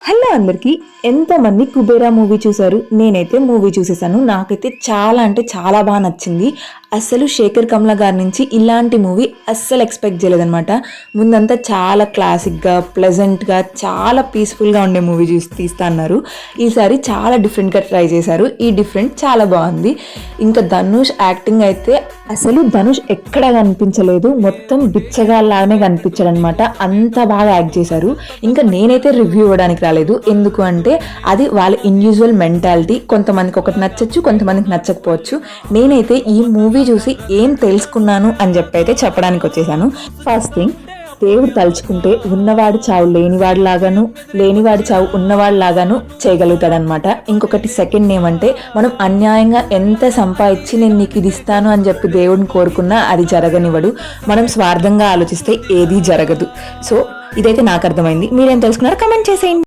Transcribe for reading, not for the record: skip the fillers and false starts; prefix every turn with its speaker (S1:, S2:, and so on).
S1: Hello అందరికీ, ఎంతమంది Kubera movie చూసారు? నేనైతే మూవీ చూసేసాను. నాకైతే చాలా అంటే చాలా బాగా నచ్చింది. అసలు శేఖర్ కమ్ల గారి నుంచి ఇలాంటి మూవీ అస్సలు ఎక్స్పెక్ట్ చేయలేదనమాట. ముందంతా చాలా క్లాసిక్గా, ప్లెజెంట్గా, చాలా పీస్ఫుల్గా ఉండే మూవీ తీస్తా అన్నారు. ఈసారి చాలా డిఫరెంట్గా ట్రై చేశారు. ఈ డిఫరెంట్ చాలా బాగుంది. ఇంకా ధనుష్ యాక్టింగ్ అయితే అసలు ధనుష్ ఎక్కడ కనిపించలేదు, మొత్తం బిచ్చగాళ్ళలానే కనిపించాడు అనమాట. అంత బాగా యాక్ట్ చేశారు. ఇంకా నేనైతే రివ్యూ ఇవ్వడానికి రాలేదు, ఎందుకు అంటే అది వాళ్ళ ఇండివిజువల్ మెంటాలిటీ. కొంతమందికి ఒకటి నచ్చచ్చు, కొంతమందికి నచ్చకపోవచ్చు. నేనైతే ఈ మూవీ చూసి ఏం తెలుసుకున్నాను అని చెప్పి అయితే చెప్పడానికి వచ్చేసాను. ఫస్ట్ థింగ్, దేవుడు తలుచుకుంటే ఉన్నవాడి చావు లేనివాడి లాగాను, లేనివాడి చావు ఉన్నవాడి లాగాను చేయగలుగుతాడనమాట. ఇంకొకటి సెకండ్ ఏమంటే, మనం అన్యాయంగా ఎంత సంపాదించి నేను నీకు ఇది ఇస్తాను అని చెప్పి దేవుడిని కోరుకున్నా అది జరగనివ్వడు. మనం స్వార్థంగా ఆలోచిస్తే ఏదీ జరగదు. సో ఇదైతే నాకు అర్థమైంది. మీరేం తెలుసుకున్నారో కమెంట్ చేసేయండి.